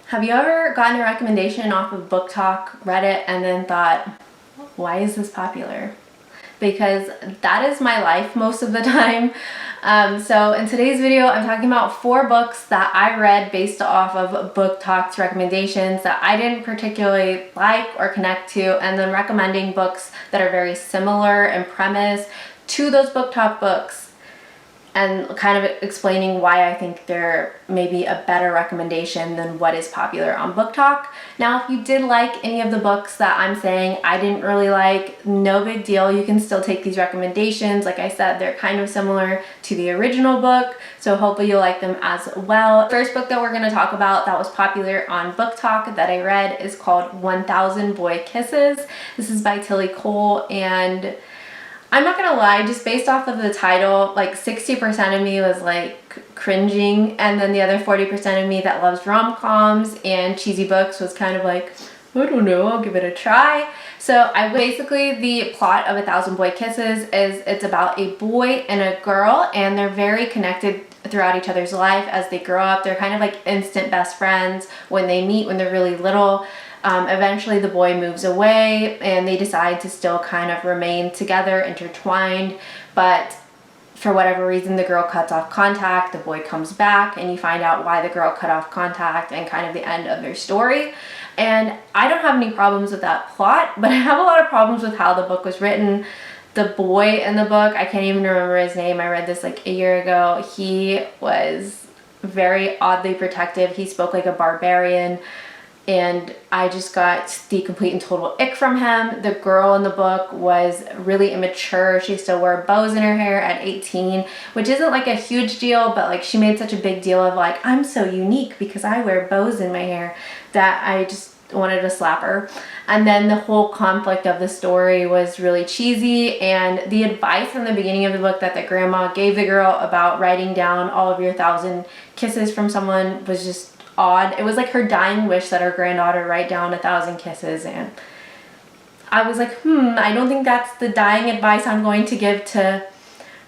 Have you ever gotten a recommendation off of BookTok, read it, and then thought, why is this popular? Because that is my life most of the time. So in today's video, I'm talking about 4 books that I read based off of BookTok's recommendations that I didn't particularly like or connect to, and then recommending books that are very similar in premise to those BookTok books, and kind of explaining why I think they're maybe a better recommendation than what is popular on BookTok. Now, if you did like any of the books that I'm saying I didn't really like, no big deal. You can still take these recommendations. Like I said, they're kind of similar to the original book, so hopefully you'll like them as well. First book that we're going to talk about that was popular on BookTok that I read is called 1000 Boy Kisses. This is by Tillie, and I'm not gonna lie, just based off of the title, like 60% of me was like cringing, and then the other 40% of me that loves rom-coms and cheesy books was kind of like, I don't know, I'll give it a try. So basically the plot of 1000 Boy Kisses is it's about a boy and a girl, and they're very connected throughout each other's life as they grow up. They're kind of like instant best friends when they meet when they're really little. Eventually the boy moves away and they decide to still kind of remain together, intertwined, but for whatever reason the girl cuts off contact, the boy comes back, and you find out why the girl cut off contact and kind of the end of their story. And I don't have any problems with that plot, but I have a lot of problems with how the book was written. The boy in the book, I can't even remember his name, I read this like a year ago, he was very oddly protective. He spoke like a barbarian, and I just got the complete and total ick from him. The girl in the book was really immature. She still wore bows in her hair at 18, which isn't like a huge deal, but like she made such a big deal of like, I'm so unique because I wear bows in my hair, that I just wanted to slap her. And then the whole conflict of the story was really cheesy, and the advice in the beginning of the book that the grandma gave the girl about writing down all of your 1000 kisses from someone was just odd. It was like her dying wish that her granddaughter write down 1000 kisses, and I was like, I don't think that's the dying advice I'm going to give to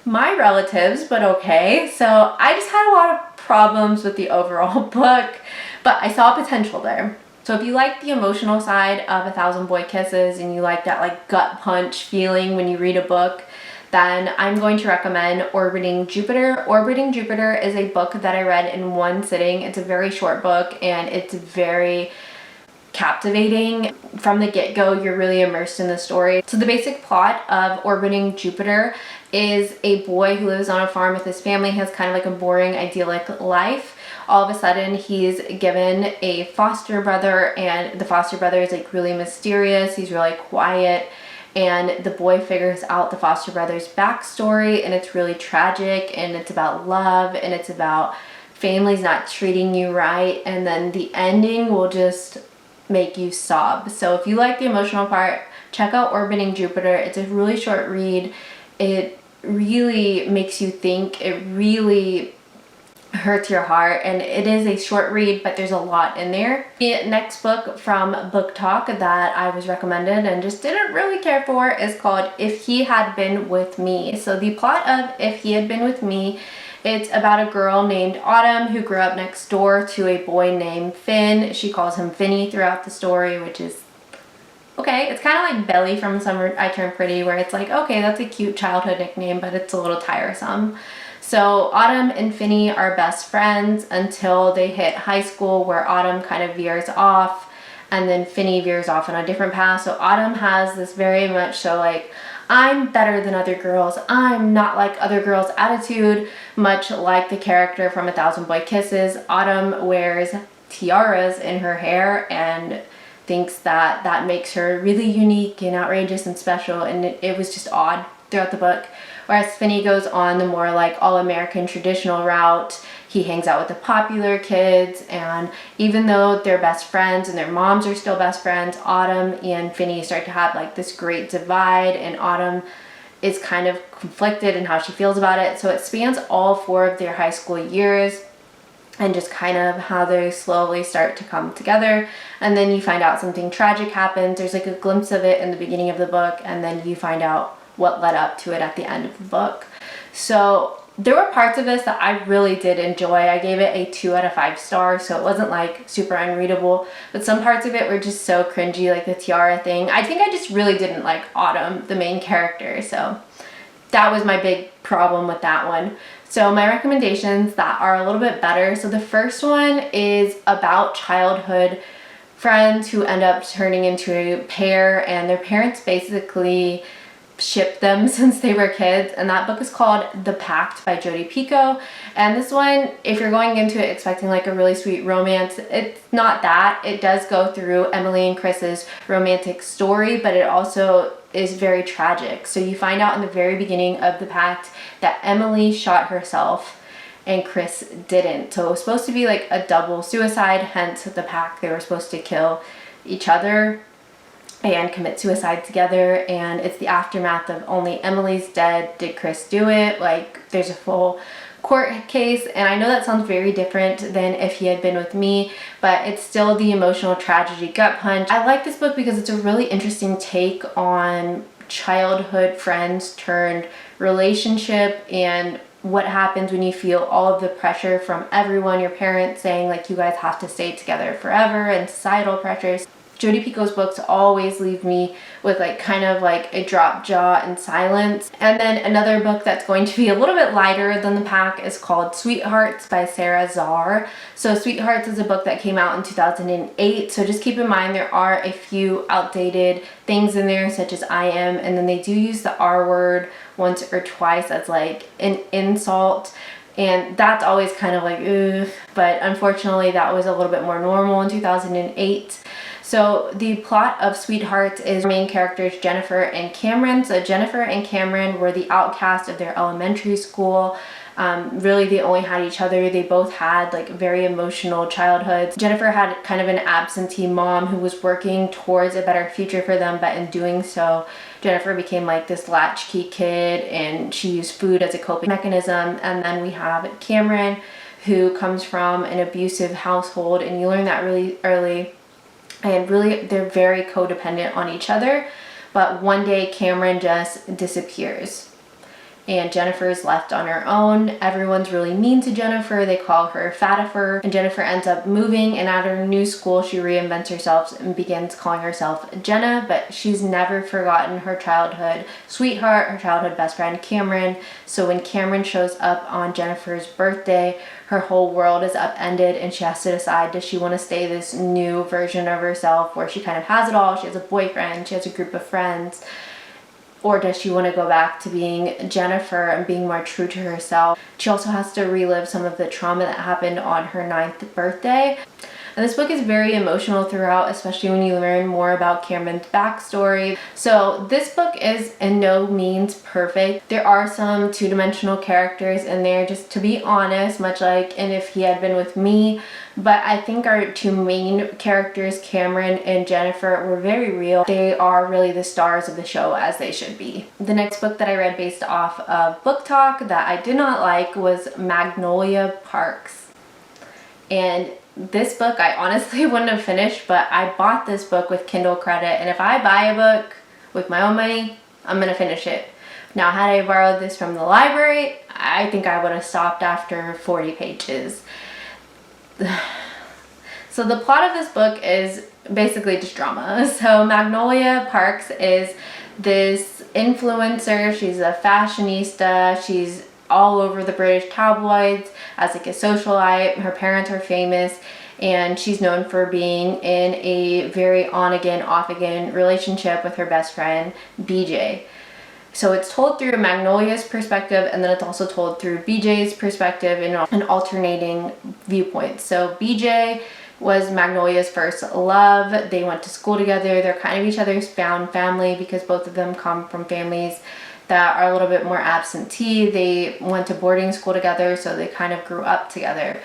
my relatives, but okay. So I just had a lot of problems with the overall book, but I saw potential there. So if you like the emotional side of 1000 Boy Kisses and you like that like gut punch feeling when you read a book, then I'm going to recommend Orbiting Jupiter. Orbiting Jupiter is a book that I read in one sitting. It's a very short book and it's very captivating. From the get-go, you're really immersed in the story. So the basic plot of Orbiting Jupiter is a boy who lives on a farm with his family, has kind of like a boring, idyllic life. All of a sudden, he's given a foster brother, and the foster brother is like really mysterious. He's really quiet. And the boy figures out the foster brother's backstory, and it's really tragic, and it's about love, and it's about families not treating you right, and then the ending will just make you sob. So if you like the emotional part, check out Orbiting Jupiter. It's a really short read. It really makes you think. It really hurts your heart, and it is a short read, but there's a lot in there. The next book from BookTok that I was recommended and just didn't really care for is called If He Had Been With Me. So the plot of If He Had Been With Me, it's about a girl named Autumn who grew up next door to a boy named Finn. She calls him Finny throughout the story, which is okay. It's kind of like Belly from Summer I Turned Pretty, where it's like, okay, that's a cute childhood nickname, but it's a little tiresome. So Autumn and Finny are best friends until they hit high school, where Autumn kind of veers off and then Finny veers off on a different path. So Autumn has this very much so like, I'm better than other girls, I'm not like other girls attitude, much like the character from 1000 Boy Kisses. Autumn wears tiaras in her hair and thinks that that makes her really unique and outrageous and special, and it was just odd throughout the book. Whereas Finny goes on the more like all-American traditional route. He hangs out with the popular kids, and even though they're best friends and their moms are still best friends, Autumn and Finny start to have like this great divide, and Autumn is kind of conflicted in how she feels about it. So it spans all 4 of their high school years and just kind of how they slowly start to come together. And then you find out something tragic happens. There's like a glimpse of it in the beginning of the book, and then you find out what led up to it at the end of the book. So there were parts of this that I really did enjoy. I gave it a 2 out of 5 stars, so it wasn't like super unreadable, but some parts of it were just so cringy, like the tiara thing. I think I just really didn't like Autumn, the main character, so that was my big problem with that one. So my recommendations that are a little bit better. So the first one is about childhood friends who end up turning into a pair, and their parents basically shipped them since they were kids, and that book is called The Pact by Jodi Picoult. And this one, if you're going into it expecting like a really sweet romance, it's not that. It does go through Emily and Chris's romantic story, but it also is very tragic. So you find out in the very beginning of The Pact that Emily shot herself and Chris didn't. So it was supposed to be like a double suicide, hence the pact. They were supposed to kill each other and commit suicide together, and it's the aftermath of only Emily's dead, did Chris do it? Like, there's a full court case, and I know that sounds very different than if he had been with me, but it's still the emotional tragedy gut punch. I like this book because it's a really interesting take on childhood friends turned relationship, and what happens when you feel all of the pressure from everyone, your parents saying like you guys have to stay together forever, and societal pressures. Jodi Picoult's books always leave me with like kind of like a drop jaw and silence. And then another book that's going to be a little bit lighter than The Pack is called Sweethearts by Sara Zarr. So Sweethearts is a book that came out in 2008. So just keep in mind there are a few outdated things in there, such as I am, and then they do use the R word once or twice as like an insult. And that's always kind of like, ugh. But unfortunately that was a little bit more normal in 2008. So the plot of Sweethearts is main characters Jennifer and Cameron. So Jennifer and Cameron were the outcast of their elementary school. Really they only had each other. They both had like very emotional childhoods. Jennifer had kind of an absentee mom who was working towards a better future for them, but in doing so Jennifer became like this latchkey kid, and she used food as a coping mechanism. And then we have Cameron, who comes from an abusive household, and you learn that really early. And really, they're very codependent on each other. But one day, Cameron just disappears. And Jennifer is left on her own. Everyone's really mean to Jennifer. They call her Fatifer. And Jennifer ends up moving, and at her new school, she reinvents herself and begins calling herself Jenna. But she's never forgotten her childhood sweetheart, her childhood best friend, Cameron. So when Cameron shows up on Jennifer's birthday, her whole world is upended, and she has to decide, does she want to stay this new version of herself where she kind of has it all? She has a boyfriend, she has a group of friends. Or does she want to go back to being Jennifer and being more true to herself? She also has to relive some of the trauma that happened on her 9th birthday. And this book is very emotional throughout, especially when you learn more about Cameron's backstory. So this book is in no means perfect. There are some two-dimensional characters in there, just to be honest, much like in If He Had Been With Me. But I think our two main characters, Cameron and Jennifer, were very real. They are really the stars of the show, as they should be. The next book that I read based off of BookTok that I did not like was Magnolia Parks. And this book I honestly wouldn't have finished, but I bought this book with Kindle credit, and if I buy a book with my own money, I'm gonna finish it. Now, had I borrowed this from the library, I think I would have stopped after 40 pages. So the plot of this book is basically just drama. So Magnolia Parks is this influencer. She's a fashionista. She's all over the British tabloids as like a socialite. Her parents are famous, and she's known for being in a very on-again, off-again relationship with her best friend, BJ. So it's told through Magnolia's perspective, and then it's also told through BJ's perspective in an alternating viewpoint. So BJ was Magnolia's first love. They went to school together. They're kind of each other's found family because both of them come from families that are a little bit more absentee. They went to boarding school together, so they kind of grew up together.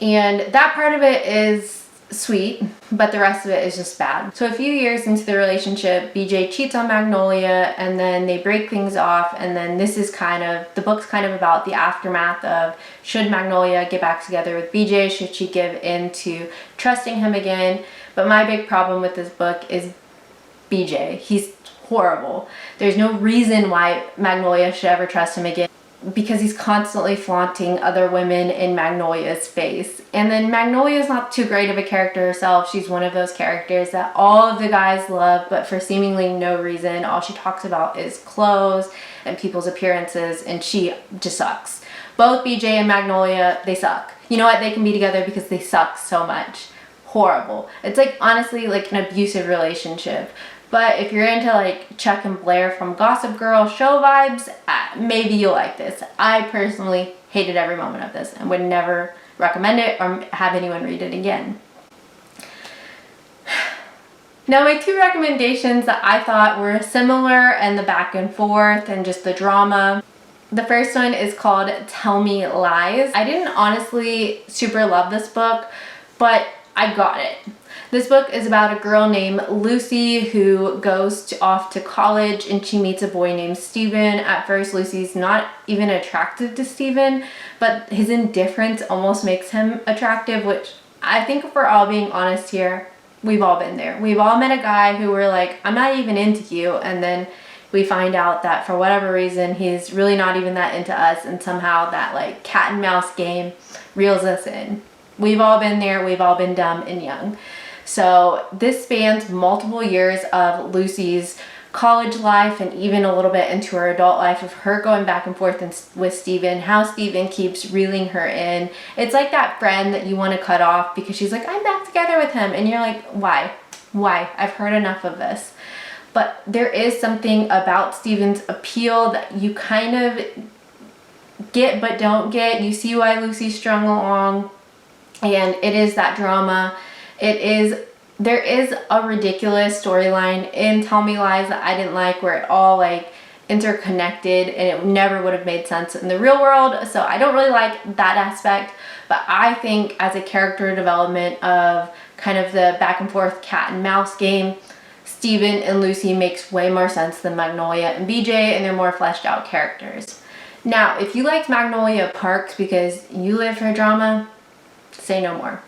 And that part of it is sweet, but the rest of it is just bad. So a few years into the relationship, BJ cheats on Magnolia, and then they break things off, and then this is kind of, the book's kind of about the aftermath of, should Magnolia get back together with BJ? Should she give in to trusting him again? But my big problem with this book is BJ. He's horrible. There's no reason why Magnolia should ever trust him again. because he's constantly flaunting other women in Magnolia's face. And then Magnolia's not too great of a character herself. She's one of those characters that all of the guys love, but for seemingly no reason, all she talks about is clothes and people's appearances, and she just sucks. Both BJ and Magnolia, they suck. You know what? They can be together because they suck so much. Horrible. It's like, honestly, like an abusive relationship. But if you're into like Chuck and Blair from Gossip Girl show vibes, maybe you'll like this. I personally hated every moment of this and would never recommend it or have anyone read it again. Now, my two recommendations that I thought were similar and the back and forth and just the drama. The first one is called Tell Me Lies. I didn't honestly super love this book, but I got it. This book is about a girl named Lucy who goes off to college, and she meets a boy named Steven. At first, Lucy's not even attracted to Steven, but his indifference almost makes him attractive, which I think if we're all being honest here, we've all been there. We've all met a guy who we're like, I'm not even into you, and then we find out that for whatever reason, he's really not even that into us, and somehow that like cat and mouse game reels us in. We've all been there. We've all been dumb and young. So this spans multiple years of Lucy's college life and even a little bit into her adult life of her going back and forth with Steven, how Steven keeps reeling her in. It's like that friend that you want to cut off because she's like, I'm back together with him. And you're like, why? Why? I've heard enough of this. But there is something about Steven's appeal that you kind of get but don't get. You see why Lucy's strung along. And it is that drama. There is a ridiculous storyline in Tell Me Lies that I didn't like, where it all like interconnected and it never would have made sense in the real world. So I don't really like that aspect, but I think as a character development of kind of the back and forth cat and mouse game, Steven and Lucy makes way more sense than Magnolia and BJ, and they're more fleshed out characters. Now, if you liked Magnolia Parks because you live for drama, say no more.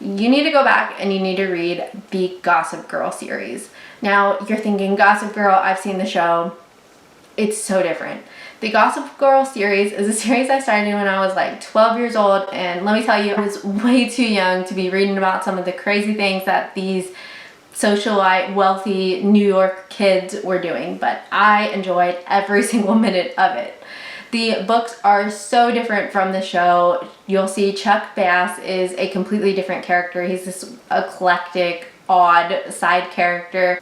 You need to go back and you need to read the Gossip Girl series. Now, you're thinking, Gossip Girl, I've seen the show. It's so different. The Gossip Girl series is a series I started when I was like 12 years old, and let me tell you, I was way too young to be reading about some of the crazy things that these socialite, wealthy New York kids were doing, but I enjoyed every single minute of it. The books are so different from the show. You'll see Chuck Bass is a completely different character. He's this eclectic, odd side character.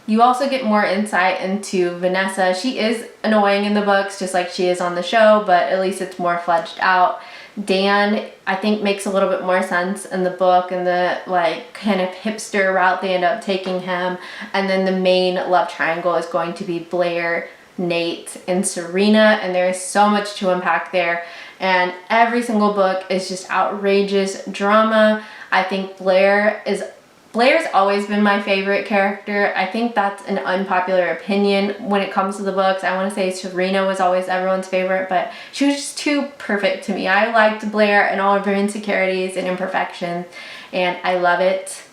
You also get more insight into Vanessa. She is annoying in the books, just like she is on the show, but at least it's more fledged out. Dan, I think, makes a little bit more sense in the book and the like kind of hipster route they end up taking him. And then the main love triangle is going to be Blair, Nate, and Serena, and there is so much to unpack there, and every single book is just outrageous drama. I think Blair's always been my favorite character. I think that's an unpopular opinion when it comes to the books. I want to say Serena was always everyone's favorite, but she was just too perfect to me. I liked Blair and all of her insecurities and imperfections, and I love it.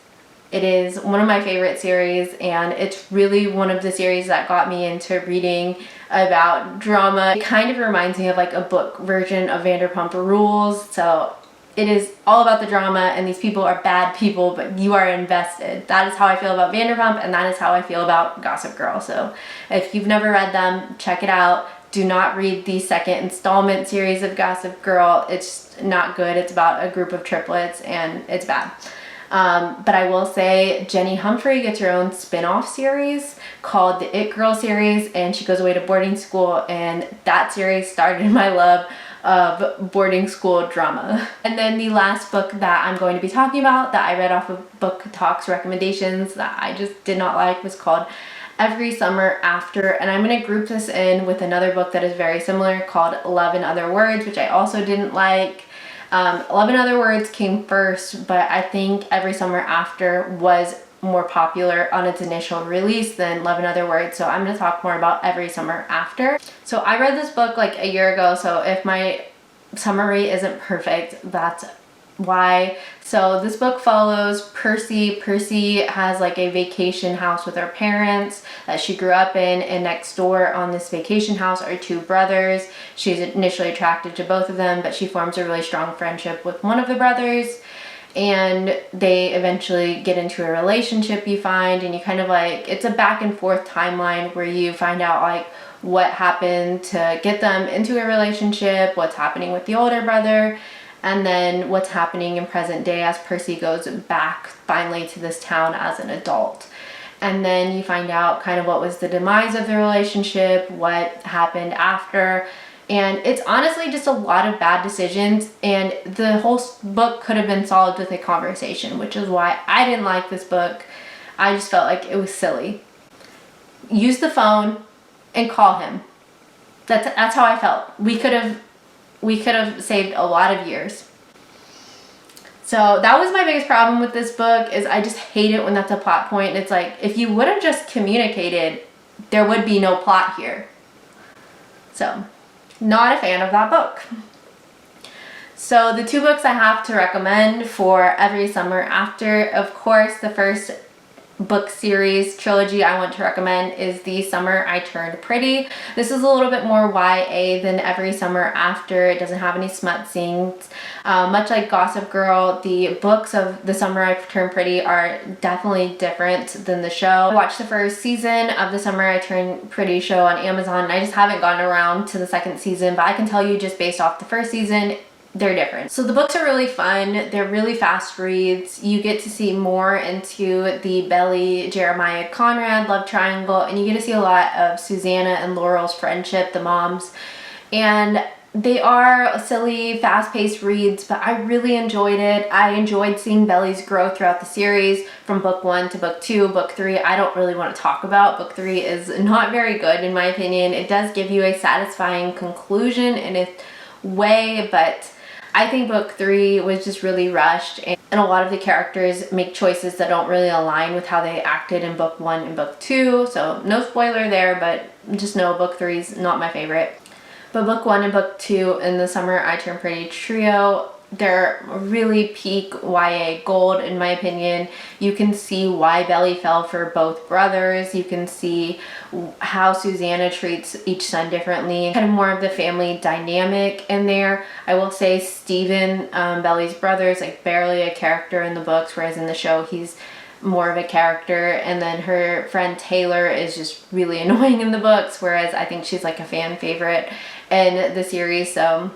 It is one of my favorite series, and it's really one of the series that got me into reading about drama. It kind of reminds me of like a book version of Vanderpump Rules. So it is all about the drama, and these people are bad people, but you are invested. That is how I feel about Vanderpump, and that is how I feel about Gossip Girl. So if you've never read them, check it out. Do not read the second installment series of Gossip Girl. It's not good. It's about a group of triplets, and it's bad. But I will say Jenny Humphrey gets her own spin-off series called the It Girl series, and she goes away to boarding school, and that series started my love of boarding school drama. And then the last book that I'm going to be talking about that I read off of BookTok's recommendations that I just did not like was called Every Summer After, and I'm going to group this in with another book that is very similar called Love in Other Words, which I also didn't like. Love in Other Words came first, but I think Every Summer After was more popular on its initial release than Love in Other Words, so I'm going to talk more about Every Summer After. So I read this book like a year ago, so if my summary isn't perfect, that's why. So this book follows Percy. Percy has like a vacation house with her parents that she grew up in, and next door on this vacation house are two brothers. She's initially attracted to both of them, but she forms a really strong friendship with one of the brothers, and they eventually get into a relationship, you find, and you kind of like, it's a back and forth timeline where you find out like what happened to get them into a relationship, what's happening with the older brother, and then what's happening in present day as Percy goes back finally to this town as an adult. And then you find out kind of what was the demise of the relationship, what happened after, and it's honestly just a lot of bad decisions, and the whole book could have been solved with a conversation, which is why I didn't like this book. I just felt like it was silly. Use the phone and call him. That's how I felt. We could have saved a lot of years. So that was my biggest problem with this book, is I just hate it when that's a plot point. It's like, if you would have just communicated, there would be no plot here. So, not a fan of that book. So the two books I have to recommend for every summer after, of course, the first book series trilogy I want to recommend is The Summer I Turned Pretty. This is a little bit more YA than Every Summer After. It doesn't have any smut scenes. Much like Gossip Girl, the books of The Summer I Turned Pretty are definitely different than the show. I watched the first season of The Summer I Turned Pretty show on Amazon, and I just haven't gotten around to the second season, but I can tell you just based off the first season, they're different. So the books are really fun. They're really fast reads. You get to see more into the Belly, Jeremiah, Conrad love triangle, and you get to see a lot of Susanna and Laurel's friendship, the moms. And they are silly, fast-paced reads, but I really enjoyed it. I enjoyed seeing Belly's growth throughout the series from book 1 to book 2. Book 3, I don't really want to talk about. Book 3 is not very good in my opinion. It does give you a satisfying conclusion in a way, but I think book 3 was just really rushed, and a lot of the characters make choices that don't really align with how they acted in book 1 and book 2. So no spoiler there, but just know book 3 is not my favorite. But book 1 and book 2 in The Summer I Turned Pretty trio, they're really peak YA gold in my opinion. You can see why Belly fell for both brothers. You can see how Susanna treats each son differently. Kind of more of the family dynamic in there. I will say Stephen, Belly's brother, is like barely a character in the books, whereas in the show he's more of a character. And then her friend Taylor is just really annoying in the books, whereas I think she's like a fan favorite in the series. So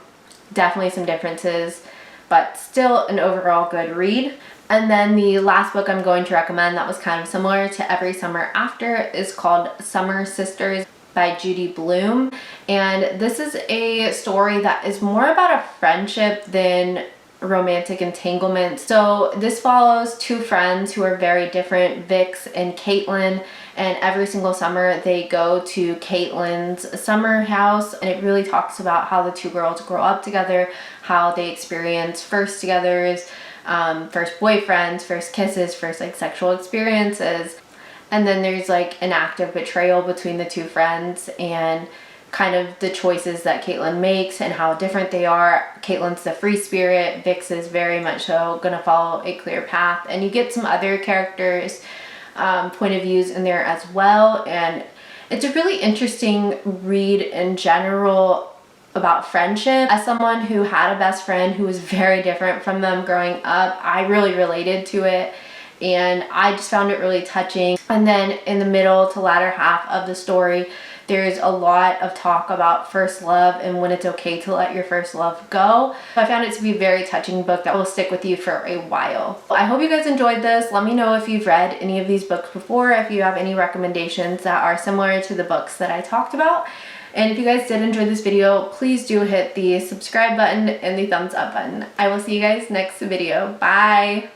definitely some differences, but still an overall good read. And then the last book I'm going to recommend that was kind of similar to Every Summer After is called Summer Sisters by Judy Blume. And this is a story that is more about a friendship than romantic entanglement. So this follows two friends who are very different, Vix and Caitlin, and every single summer they go to Caitlin's summer house, and it really talks about how the two girls grow up together, how they experience first togethers, first boyfriends, first kisses, first like sexual experiences. And then there's like an act of betrayal between the two friends, and kind of the choices that Caitlin makes and how different they are. Caitlin's the free spirit, Vix is very much so gonna follow a clear path, and you get some other characters point of views in there as well. And it's a really interesting read in general about friendship. As someone who had a best friend who was very different from them growing up, I really related to it, and I just found it really touching. And then in the middle to latter half of the story, there's a lot of talk about first love and when it's okay to let your first love go. I found it to be a very touching book that will stick with you for a while. I hope you guys enjoyed this. Let me know if you've read any of these books before, if you have any recommendations that are similar to the books that I talked about. And if you guys did enjoy this video, please do hit the subscribe button and the thumbs up button. I will see you guys next video. Bye!